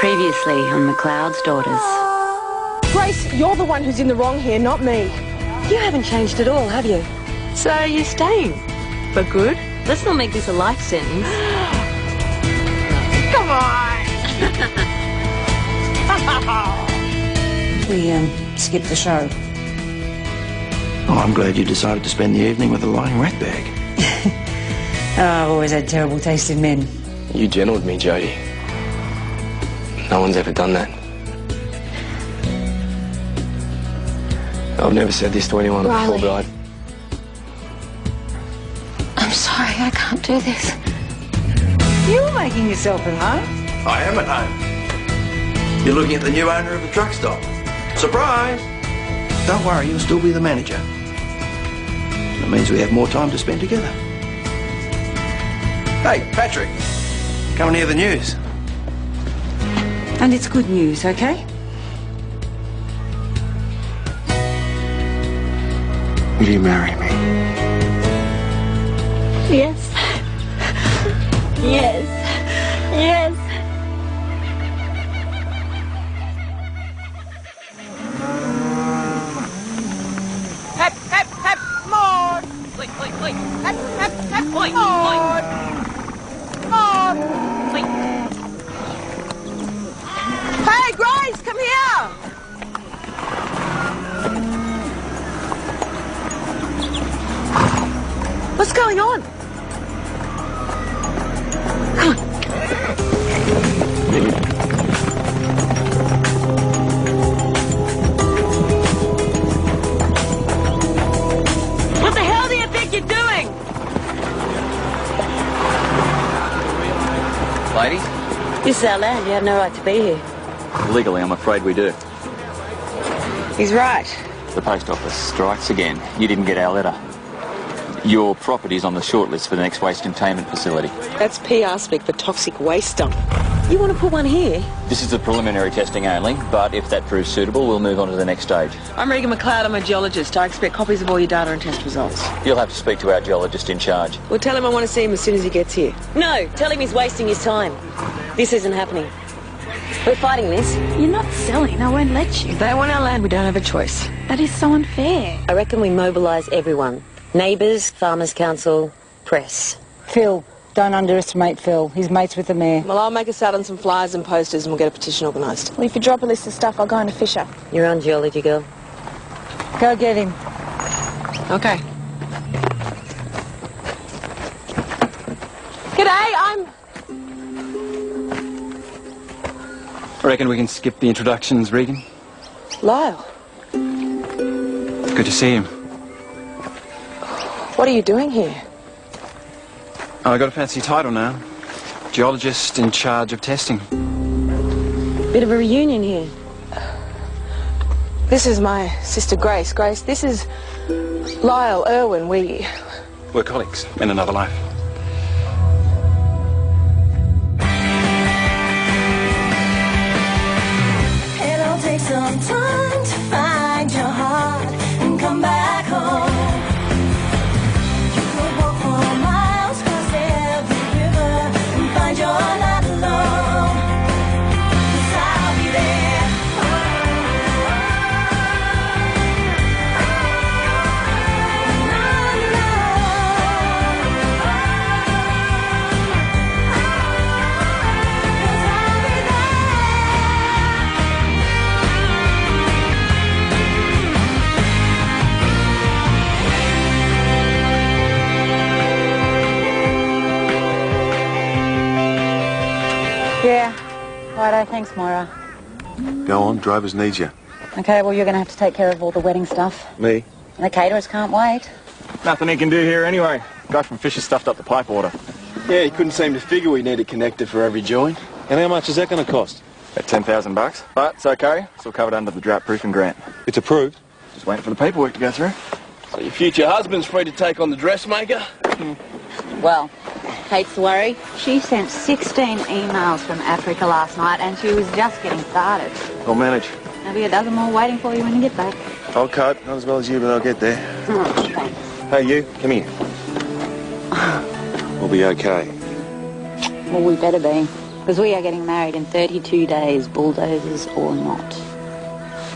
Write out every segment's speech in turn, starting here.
Previously on McLeod's Daughters. Grace, you're the one who's in the wrong here, not me. You haven't changed at all, have you? So you're staying? For good? Let's not make this a life sentence. Come on! We skipped the show. Oh, I'm glad you decided to spend the evening with a lying rat bag. Oh, I've always had terrible taste in men. You gentle with me, Jodie. No one's ever done that. I've never said this to anyone before, but I'm sorry, I can't do this. You're making yourself at home. I am at home. You're looking at the new owner of the truck stop. Surprise! Don't worry, you'll still be the manager. That means we have more time to spend together. Hey, Patrick, come and hear the news. And it's good news, okay? will you marry me? Yes. Yes. Yes. Hep, hep, hep, Maud! Wait. Hep, hep, hep, Oi, Maud! Maud! Wait. Hey, Grace, come here! What's going on? Come on. What the hell do you think you're doing? Ladies? This is our land. You have no right to be here. Legally, I'm afraid we do. He's right. The post office strikes again. You didn't get our letter. Your property's on the shortlist for the next waste containment facility. That's PR speak for toxic waste dump. You want to put one here? This is the preliminary testing only, but if that proves suitable, we'll move on to the next stage. I'm Regan McLeod. I'm a geologist. I expect copies of all your data and test results. You'll have to speak to our geologist in charge. Well, tell him I want to see him as soon as he gets here. No, tell him he's wasting his time. This isn't happening. We're fighting this. You're not selling. I won't let you. If they want our land, we don't have a choice. That is so unfair. I reckon we mobilise everyone. Neighbours, Farmers Council, press. Phil, don't underestimate Phil. He's mates with the mayor. Well, I'll make us out on some flyers and posters and we'll get a petition organised. Well, if you drop a list of stuff, I'll go into Fisher. You're on, geology girl. Go get him. Okay. G'day, I'm... I reckon we can skip the introductions, Regan. Lyle. Good to see him. What are you doing here? I got a fancy title now. Geologist in charge of testing. Bit of a reunion here. This is my sister Grace. Grace, this is Lyle Irwin. We're colleagues in another life. It'll take some time to find your heart and come back home. You could walk for miles, cross every river and find you're not alone. 'Cause I'll be there. Yeah. Righto, thanks, Moira. Go on, drivers need you. Okay, well, you're going to have to take care of all the wedding stuff. Me? And the caterers can't wait. Nothing he can do here anyway. Guy from Fisher stuffed up the pipe order. Yeah, he couldn't seem to figure we need a connector for every joint. And how much is that going to cost? At $10,000. But it's okay. It's all covered under the drought proofing grant. It's approved. Just waiting for the paperwork to go through. So your future husband's free to take on the dressmaker? Well, Kate's worry. She sent 16 emails from Africa last night and she was just getting started. I'll manage. There'll be a dozen more waiting for you when you get back. I'll cut. Not as well as you, but I'll get there. Oh, thanks. Hey, you. Come here. We'll be okay. Well, we better be. Because we are getting married in 32 days, bulldozers or not.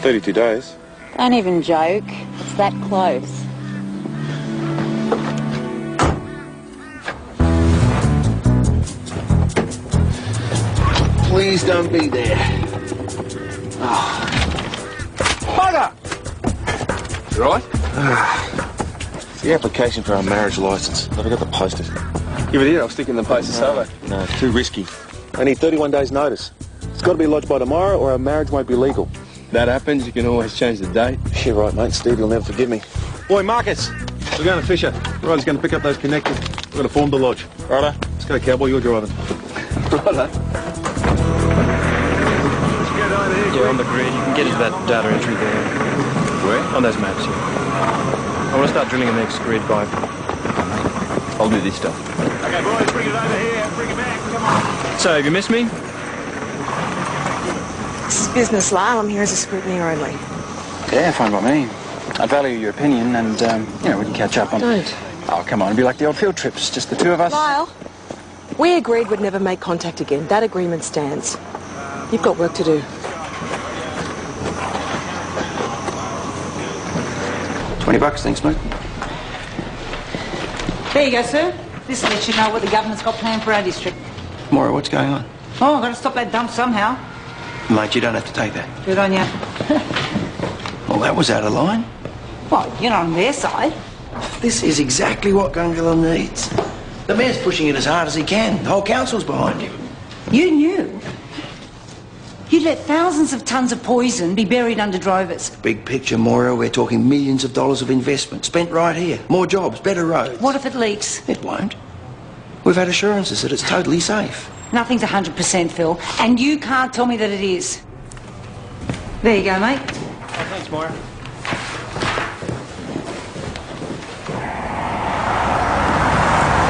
32 days? Don't even joke. It's that close. Please don't be there. Oh. Bugger! You right? It's the application for our marriage licence. I forgot to post it. Give it here, I'll stick it in the post of survey. No, it's too risky. I need 31 days notice. It's got to be lodged by tomorrow or our marriage won't be legal. That happens, you can always change the date. You're right, mate. Steve, you'll never forgive me. Boy, Marcus, we're going to Fisher. Ryder's going to pick up those connectors. We're going to form the lodge. Righto. Let's go, cowboy. You're driving. Righto. Yeah, on the grid, you can get into that data entry there. Where? On those maps, yeah. I want to start drilling an next grid by... I'll do this stuff. Okay, boys, bring it over here. Bring it back. Come on. So, have you missed me? This is business, Lyle. I'm here as a scrutineer only. Yeah, fine by me. I value your opinion and, you know, we can catch up on... Don't. Oh, come on, it'd be like the old field trips, just the two of us. Lyle, we agreed we'd never make contact again. That agreement stands. You've got work to do. $20, thanks, mate. There you go, sir. This lets you know what the government's got planned for our district. Maura, what's going on? Oh, I've got to stop that dump somehow. Mate, you don't have to take that. Good on you. Well, that was out of line. Well, you're not on their side. This is exactly what Gungahlin needs. The mayor's pushing it as hard as he can. The whole council's behind him. You knew. You'd let thousands of tons of poison be buried under drovers. Big picture, Maura, we're talking millions of dollars of investment spent right here. More jobs, better roads. What if it leaks? It won't. We've had assurances that it's totally safe. Nothing's 100%, Phil, and you can't tell me that it is. There you go, mate. Oh, thanks, Maura.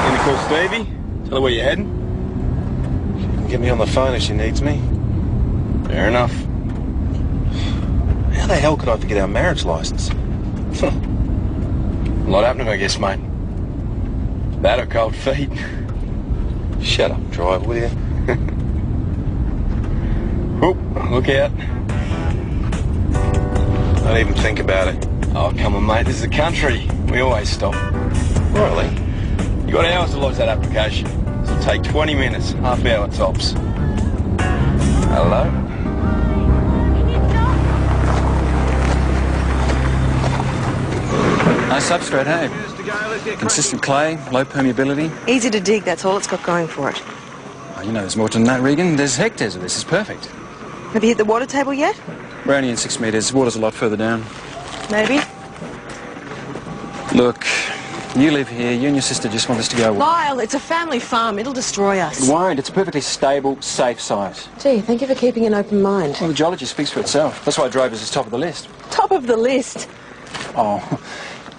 Gonna call Stevie? Tell her where you're heading? She can get me on the phone if she needs me. Fair enough. How the hell could I forget our marriage licence? A lot happening, I guess, mate. That or cold feet. Shut up, driver, will you? Oop, look out. Don't even think about it. Oh, come on, mate, this is the country. We always stop. Really? You got hours to lodge that application. It'll take 20 minutes, half hour tops. Hello? Nice substrate, hey? Consistent clay, low permeability. Easy to dig, that's all it's got going for it. Oh, you know there's more to than that, Regan. There's hectares of this. It's perfect. Have you hit the water table yet? We're only in 6 metres. Water's a lot further down. Maybe. Look, you live here. You and your sister just want this to go... Lyle, it's a family farm. It'll destroy us. It won't. It's a perfectly stable, safe site. Gee, thank you for keeping an open mind. Well, the geology speaks for itself. That's why Drovers is top of the list. Top of the list. Oh,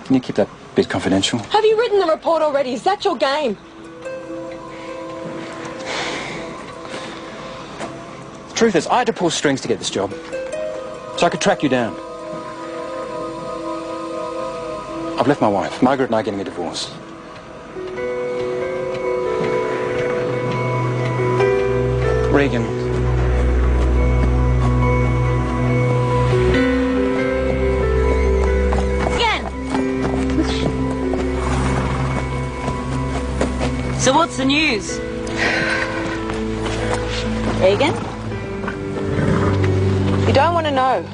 can you keep that bit confidential? Have you written the report already? Is that your game? The truth is, I had to pull strings to get this job. So I could track you down. I've left my wife. Margaret and I are getting a divorce. Regan. Again! So what's the news? Regan? You don't want to know.